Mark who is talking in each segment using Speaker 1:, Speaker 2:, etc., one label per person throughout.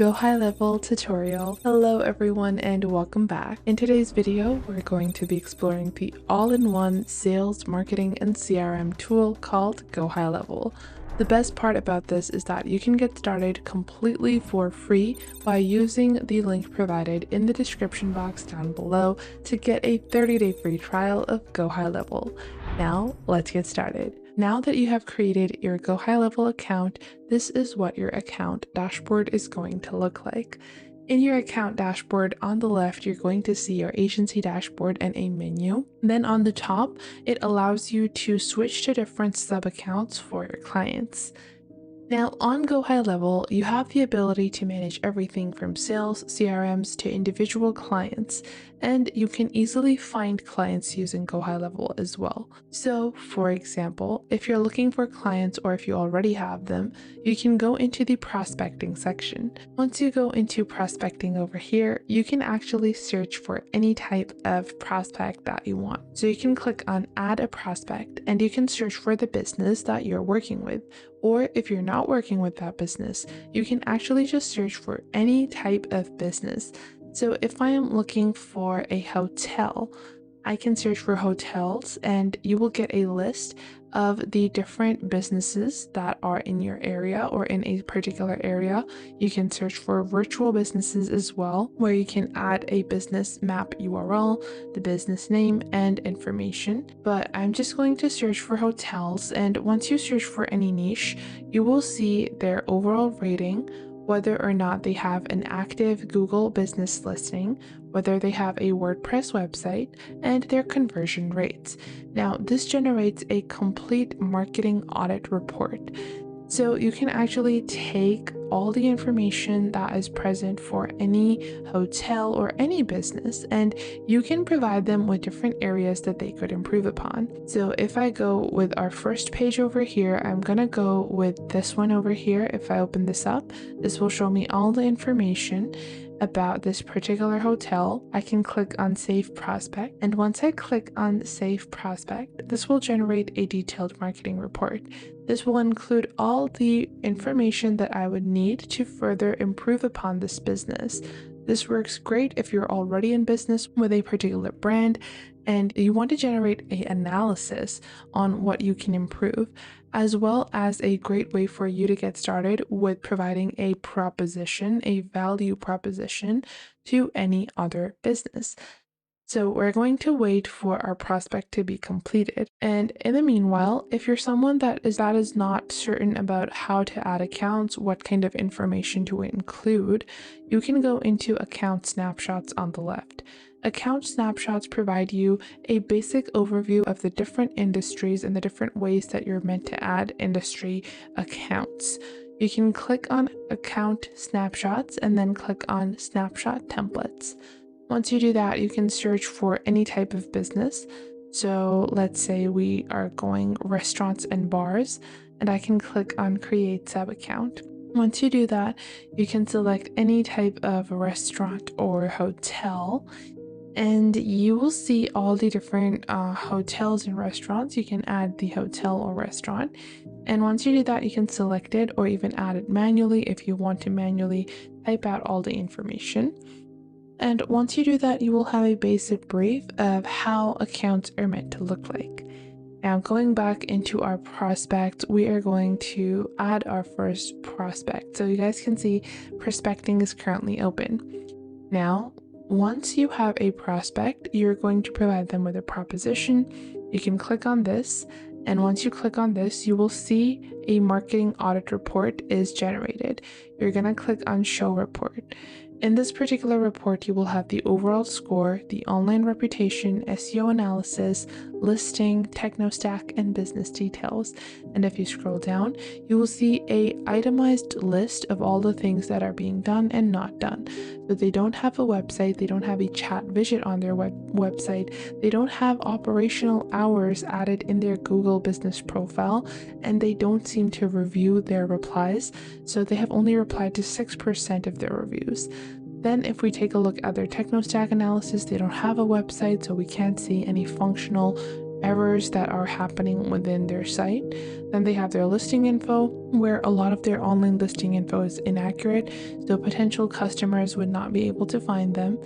Speaker 1: GoHighLevel tutorial. Hello everyone and welcome back. In today's video, we're going to be exploring the all-in-one sales, marketing, and CRM tool called GoHighLevel. The best part about this is that you can get started completely for free by using the link provided in the description box down below to get a 30-day free trial of GoHighLevel. Now, let's get started. Now that you have created your GoHighLevel account, this is what your account dashboard is going to look like. In your account dashboard, on the left, you're going to see your agency dashboard and a menu. Then on the top, it allows you to switch to different sub-accounts for your clients. Now on GoHighLevel, you have the ability to manage everything from sales, CRMs to individual clients, and you can easily find clients using GoHighLevel as well. So for example, if you're looking for clients or if you already have them, you can go into the prospecting section. Once you go into prospecting over here, you can actually search for any type of prospect that you want. So you can click on add a prospect and you can search for the business that you're working with. Or if you're not working with that business, you can actually just search for any type of business. So if I am looking for a hotel, I can search for hotels and you will get a list of the different businesses that are in your area or in a particular area. You can search for virtual businesses as well, where you can add a business map URL, the business name, and information. But I'm just going to search for hotels, and once you search for any niche, you will see their overall rating, whether or not they have an active Google business listing, whether they have a WordPress website, and their conversion rates. Now, this generates a complete marketing audit report. So you can actually take all the information that is present for any hotel or any business, and you can provide them with different areas that they could improve upon. So if I go with our first page over here, I'm gonna go with this one over here. If I open this up, this will show me all the information about this particular hotel. I can click on Save Prospect, and once I click on Save Prospect, this will generate a detailed marketing report. This will include all the information that I would need to further improve upon this business. This works great if you're already in business with a particular brand and you want to generate an analysis on what you can improve, as well as a great way for you to get started with providing a proposition, a value proposition to any other business. So we're going to wait for our prospect to be completed. And in the meanwhile, if you're someone that is not certain about how to add accounts, what kind of information to include, you can go into account snapshots on the left. Account snapshots provide you a basic overview of the different industries and the different ways that you're meant to add industry accounts. You can click on account snapshots and then click on snapshot templates. Once you do that, you can search for any type of business. So let's say we are going restaurants and bars, and I can click on create sub account. Once you do that, you can select any type of restaurant or hotel, and you will see all the different hotels and restaurants. You can add the hotel or restaurant. And once you do that, you can select it or even add it manually if you want to manually type out all the information. And once you do that, you will have a basic brief of how accounts are meant to look like. Now, going back into our prospect, we are going to add our first prospect. So you guys can see prospecting is currently open. Now, once you have a prospect, you're going to provide them with a proposition. You can click on this. And once you click on this, you will see a marketing audit report is generated. You're going to click on Show Report. In this particular report, you will have the overall score, the online reputation, SEO analysis, listing, techno stack, and business details. And if you scroll down, you will see a itemized list of all the things that are being done and not done. So they don't have a website, they don't have a chat widget on their website, they don't have operational hours added in their Google business profile, and they don't seem to review their replies. So they have only replied to 6% of their reviews. Then if we take a look at their techno stack analysis, they don't have a website, so we can't see any functional errors that are happening within their site. Then they have their listing info, where a lot of their online listing info is inaccurate, so potential customers would not be able to find them.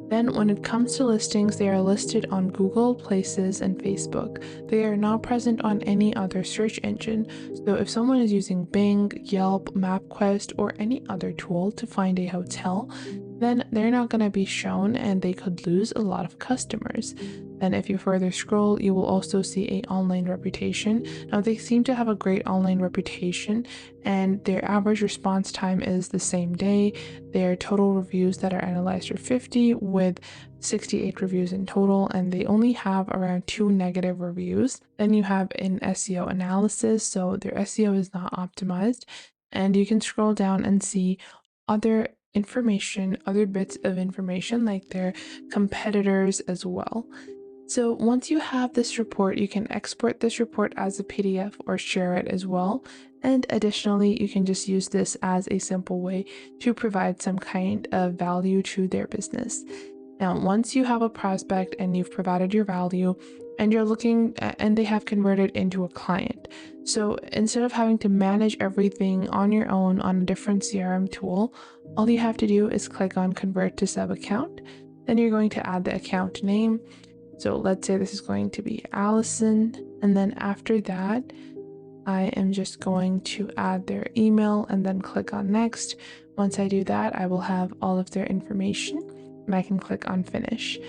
Speaker 1: Then when it comes to listings, they are listed on Google, Places, and Facebook. They are not present on any other search engine. So if someone is using Bing, Yelp, MapQuest, or any other tool to find a hotel, then they're not going to be shown and they could lose a lot of customers. Then if you further scroll, you will also see an online reputation. Now they seem to have a great online reputation, and their average response time is the same day. Their total reviews that are analyzed are 50, with 68 reviews in total, and they only have around 2 negative reviews. Then you have an SEO analysis, so their SEO is not optimized, and you can scroll down and see other information, other bits of information like their competitors as well. So once you have this report, you can export this report as a PDF or share it as well. And additionally, you can just use this as a simple way to provide some kind of value to their business. Now, once you have a prospect and you've provided your value and you're looking and they have converted into a client. So instead of having to manage everything on your own on a different CRM tool, all you have to do is click on Convert to Sub Account. Then you're going to add the account name. So let's say this is going to be Allison, and then after that, I am just going to add their email and then click on next. Once I do that, I will have all of their information and I can click on finish.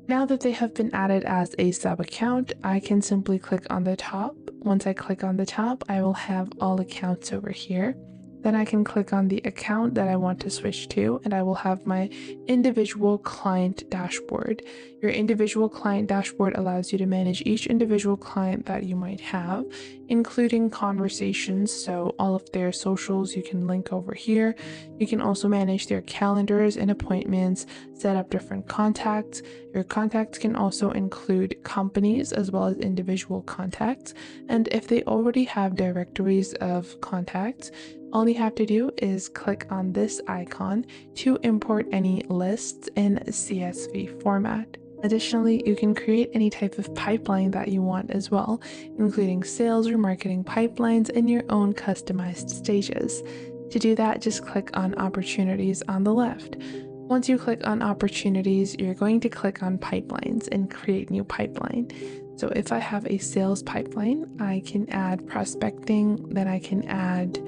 Speaker 1: Now that they have been added as a sub account, I can simply click on the top. Once I click on the top, I will have all accounts over here. Then I can click on the account that I want to switch to, and I will have my individual client dashboard. Your individual client dashboard allows you to manage each individual client that you might have, including conversations. So all of their socials you can link over here. You can also manage their calendars and appointments, set up different contacts. Your contacts can also include companies as well as individual contacts. And if they already have directories of contacts, all you have to do is click on this icon to import any lists in CSV format. Additionally, you can create any type of pipeline that you want as well, including sales or marketing pipelines in your own customized stages. To do that, just click on Opportunities on the left. Once you click on Opportunities, you're going to click on Pipelines and create new pipeline. So if I have a sales pipeline, I can add prospecting, then I can add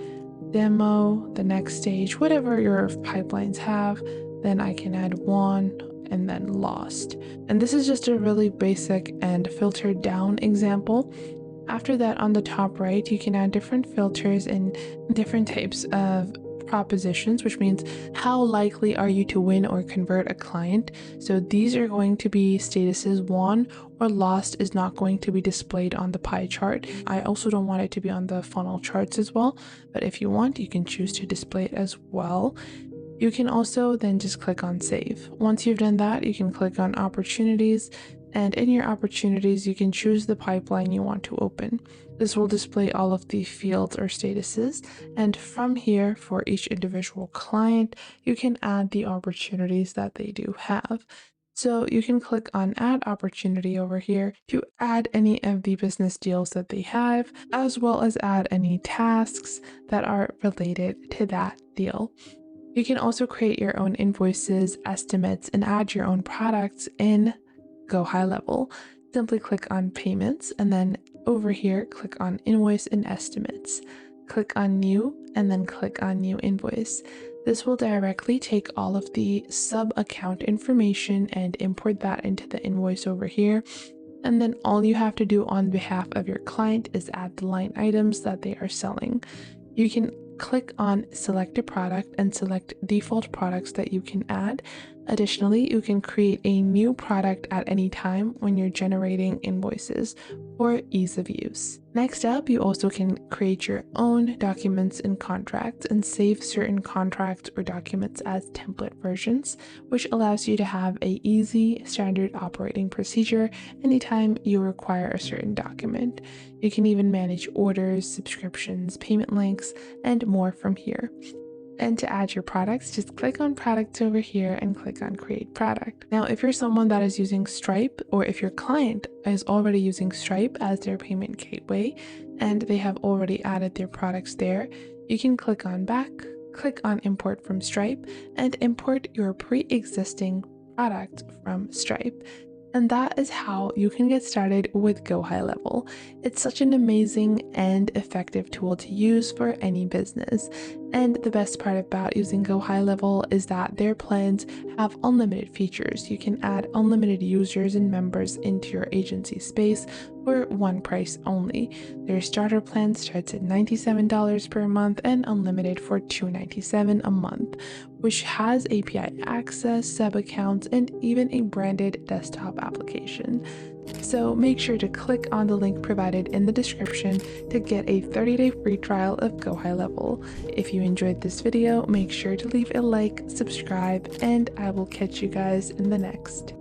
Speaker 1: demo, the next stage, whatever your pipelines have. Then I can add one and then lost. And this is just a really basic and filtered down example. After that, on the top right, you can add different filters and different types of propositions, which means how likely are you to win or convert a client. So these are going to be statuses. Won or lost is not going to be displayed on the pie chart. I also don't want it to be on the funnel charts as well, but if you want, you can choose to display it as well. You can also then just click on save. Once you've done that, you can click on opportunities, and in your opportunities, you can choose the pipeline you want to open. This will display all of the fields or statuses, and from here, for each individual client, you can add the opportunities that they do have. So you can click on Add Opportunity over here to add any of the business deals that they have, as well as add any tasks that are related to that deal. You can also create your own invoices, estimates, and add your own products in GoHighLevel. Simply click on Payments, and then over here, click on Invoice and Estimates. Click on New, and then click on New Invoice. This will directly take all of the sub-account information and import that into the invoice over here. And then all you have to do on behalf of your client is add the line items that they are selling. You can click on Select a Product and select default products that you can add. Additionally, you can create a new product at any time when you're generating invoices for ease of use. Next up, you also can create your own documents and contracts and save certain contracts or documents as template versions, which allows you to have an easy standard operating procedure anytime you require a certain document. You can even manage orders, subscriptions, payment links, and more from here. And to add your products, just click on products over here and click on create product. Now, if you're someone that is using Stripe, or if your client is already using Stripe as their payment gateway and they have already added their products there, you can click on back, click on import from Stripe, and import your pre-existing product from Stripe. And that is how you can get started with GoHighLevel. It's such an amazing and effective tool to use for any business. And the best part about using GoHighLevel is that their plans have unlimited features. You can add unlimited users and members into your agency space for one price only. Their starter plan starts at $97 per month and unlimited for $297 a month, which has API access, sub accounts, and even a branded desktop application. So make sure to click on the link provided in the description to get a 30-day free trial of GoHighLevel. If you enjoyed this video, make sure to leave a like, subscribe, and I will catch you guys in the next.